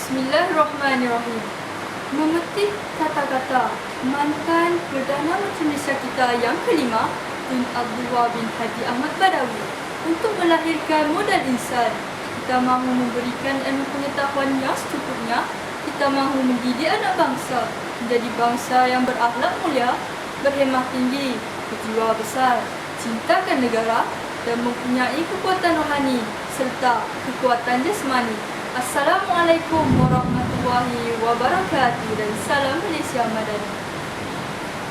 Bismillahirrahmanirrahim. Memetik kata-kata mantan Perdana Menteri Malaysia kita yang kelima, Tun Abdullah bin Haji Ahmad Badawi, untuk melahirkan modal insan. Kita mahu memberikan ilmu pengetahuan yang secukupnya. Kita mahu mendidik anak bangsa menjadi bangsa yang berakhlak mulia, berhemah tinggi, berjiwa besar, cintakan negara dan mempunyai kekuatan rohani serta kekuatan jasmani. Assalamualaikum warahmatullahi wabarakatuh dan salam Malaysia Madani.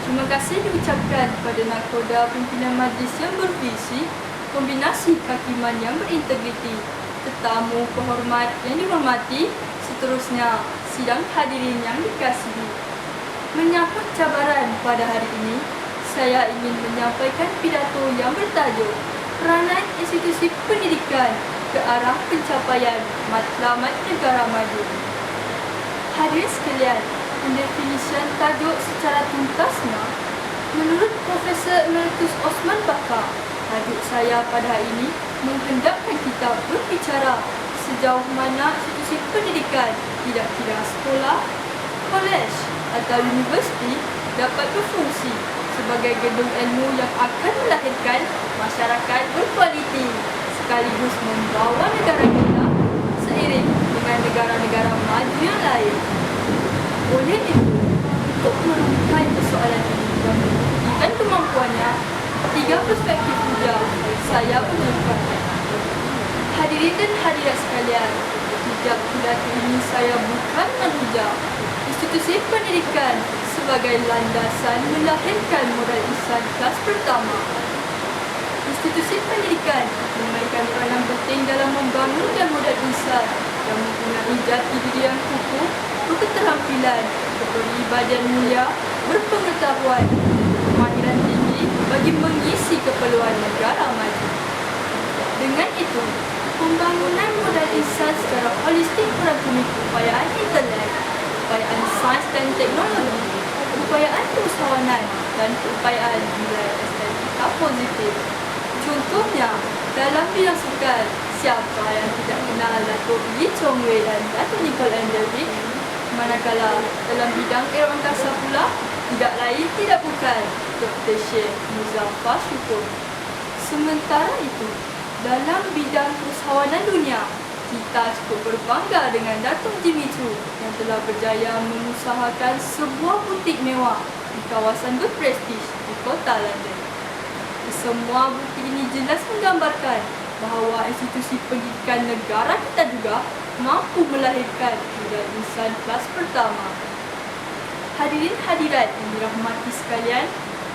Terima kasih diucapkan kepada Nakhoda Pimpinan Majlis yang bervisi, kombinasi kehakiman yang berintegriti, tetamu penghormat yang dihormati, seterusnya sidang hadirin yang dikasihi. Menyambut cabaran pada hari ini, saya ingin menyampaikan pidato yang bertajuk Peranan Institusi Pendidikan ke arah pencapaian matlamat negara maju. Hadirin sekalian, pendefinisian tajuk secara tuntasnya menurut Profesor Emeritus Osman Bakar. Tajuk saya pada hari ini menghendakkan kita berbicara sejauh mana institusi pendidikan, tidak kira sekolah, kolej atau universiti, dapat berfungsi sebagai gedung ilmu yang akan melahirkan masyarakat berkualiti sekaligus membawa negara kita seiring dengan negara-negara maju yang lain. Oleh itu, untuk merungkai persoalan ini dan membuktikan kemampuannya, 3 perspektif hujah saya unjukkan. Hadirin dan hadirat sekalian, sejak pidato ini saya bukan menhujah institusi pendidikan sebagai landasan melahirkan moral insan kelas pertama. Institusi pendidikan memainkan peranan penting dalam membangunkan modal insan yang mempunyai jati diri yang kukuh, berketerampilan, berperibadian mulia, berpengetahuan, kemahiran tinggi bagi mengisi keperluan negara maju. Dengan itu, pembangunan modal insan secara holistik merangkumi upayaan intelek, upayaan sains dan teknologi, upayaan keusahawanan dan upayaan nilai estetika positif. Contohnya, dalam bidang sukan, siapa yang tidak kenal Datuk Lee Chong Wei dan Datuk Nicole Andervik? Manakala dalam bidang aeroangkasa pula, tidak lain tidak bukan Dr. Sheikh Muzaffar Shukr. Sementara itu, dalam bidang keusahawanan dunia, kita cukup berbangga dengan Datuk Jimmy Choo yang telah berjaya mengusahakan sebuah butik mewah di kawasan berprestij di kota London. Semua bukti ini jelas menggambarkan bahawa institusi pendidikan negara kita juga mampu melahirkan modal insan kelas pertama. Hadirin hadirat yang dirahmati sekalian,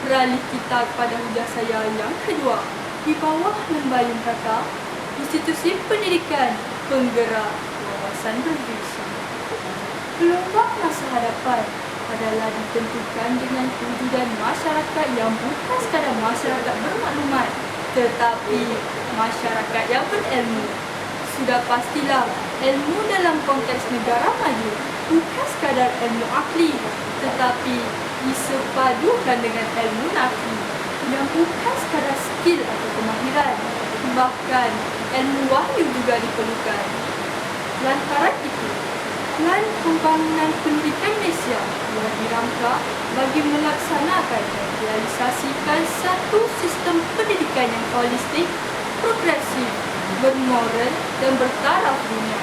beralih kita kepada hujah saya yang kedua. Di bawah lembayung kata institusi pendidikan penggerak wawasan bervisi. Gelombang masa hadapan adalah ditentukan dengan kewujudan masyarakat yang bukan sekadar masyarakat bermaklumat, tetapi masyarakat yang berilmu. Sudah pastilah ilmu dalam konteks negara maju bukan sekadar ilmu akli, tetapi disepadukan dengan ilmu nakli yang bukan sekadar skill atau kemahiran, bahkan ilmu wahyu juga diperlukan. Lantaran itu, Plan Pembangunan Pendidikan Malaysia telah dirangka bagi melaksanakan dan realisasikan satu sistem pendidikan yang holistik, progresif, bermoral dan bertaraf dunia.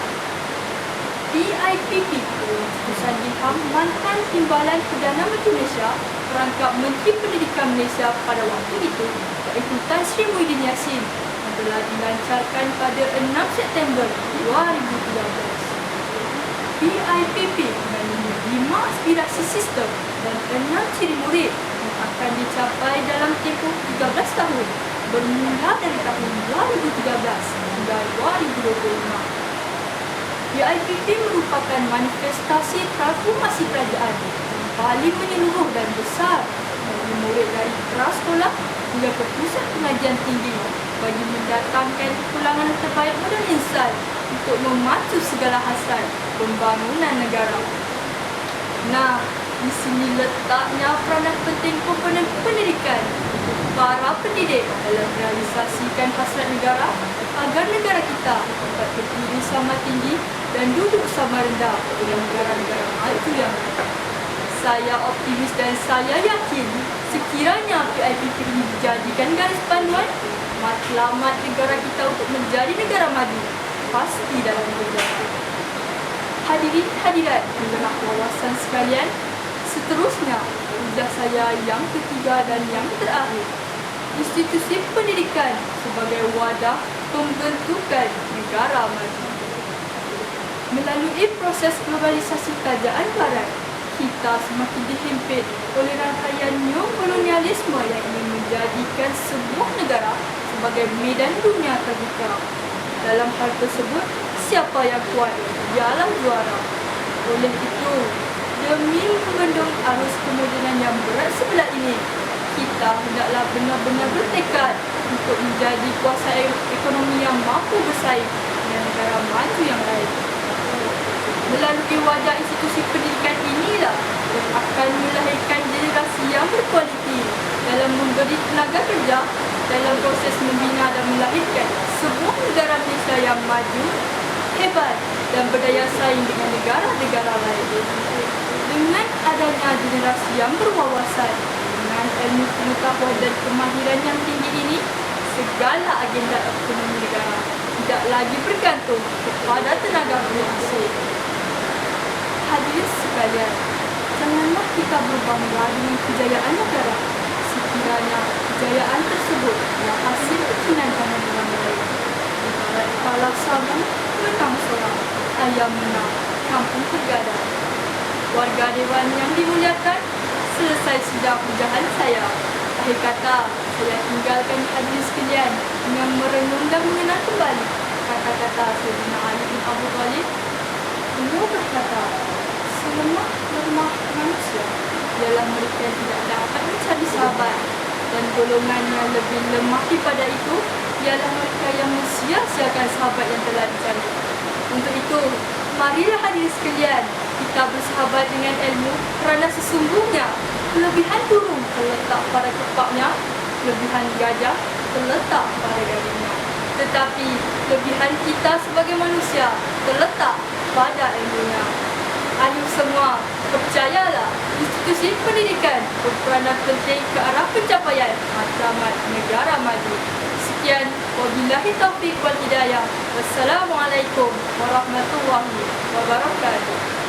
PIPP, Keputusan Ilham mantan Timbalan Perdana Menteri Malaysia, perangkap Menteri Pendidikan Malaysia pada waktu itu, iaitu Tan Sri Muhyiddin Yassin, yang telah dilancarkan pada 6 September 2013. PIPP mengandungi 5 aspirasi sistem dan 6 ciri murid yang akan dicapai dalam tempoh 13 tahun bermula dari tahun 2013 hingga 2025. PIPP merupakan manifestasi transformasi kerajaan yang paling menyeluruh dan besar bagi murid dari prasekolah hingga ke pusat pengajian tinggi bagi mendatangkan kepulangan terbaik modal insan untuk memacu segala hasrat pembangunan negara. Nah, di sini letaknya peranan penting komponen pendidikan untuk para pendidik dalam realisasikan hasrat negara agar negara kita dapat berdiri sama tinggi dan duduk sama rendah dengan negara-negara maju yang lain. Saya optimis dan saya yakin sekiranya PIPP ini dijadikan garis panduan, matlamat negara kita untuk menjadi negara maju pasti dalam berjalan. Hadirin hadirat pendengar wawasan sekalian, seterusnya ujar saya yang ketiga dan yang terakhir. Institusi pendidikan sebagai wadah pembentukan negara maju. Melalui proses globalisasi kerajaan barat, kita semakin dihimpit oleh rangkaian neokolonialisme yang ingin menjadikan sebuah negara sebagai medan dunia terbuka. Dalam hal tersebut, siapa yang kuat, dialah juara. Oleh itu, demi membendung arus kemodenan yang berat sebelah ini, kita hendaklah benar-benar bertekad untuk menjadi kuasa ekonomi yang mampu bersaing dengan negara maju yang lain. Melalui wadah institusi pendidikan inilah yang akan melahirkan generasi yang berkualiti dalam memberi tenaga kerja dalam proses membina dan melahirkan sebuah negara Malaysia yang maju, hebat dan berdaya saing dengan negara-negara lain. Dengan adanya generasi yang berwawasan, dengan ilmu pengetahuan dan kemahiran yang tinggi ini, segala agenda ekonomi negara tidak lagi bergantung kepada tenaga kerja asing. Hadirin sekalian, janganlah kita berbangga dengan kejayaan negara sekiranya kejayaan tersebut adalah hasil bikinan tangan orang lain. Ibarat kepala sabung menang seorang, ayam menang, kampung tergadai. Warga Dewan yang dimuliakan, selesai sudah ujahan saya. Akhir kata, saya tinggalkan hadirin sekalian dengan merenung dan mengenal kembali kata-kata Sayyidina Ali bin Abi Thalib. Beliau berkata, selemah-lemah manusia ialah mereka yang tidak dapat mencari sahabat, dan golongan yang lebih lemah daripada itu ialah mereka yang mensia-siakan sahabat yang telah dicari. Untuk itu, marilah hadirin sekalian, kita bersahabat dengan ilmu, kerana sesungguhnya kelebihan burung terletak pada kepaknya, kelebihan gajah terletak pada garingnya. Tetapi kelebihan kita sebagai manusia terletak pada ilmunya. Ayo semua, percayalah, institusi pendidikan berperanan penting ke arah pencapaian matlamat negara maju. Sekian, wabillahi taufiq wal hidayah. Wassalamualaikum warahmatullahi wabarakatuh.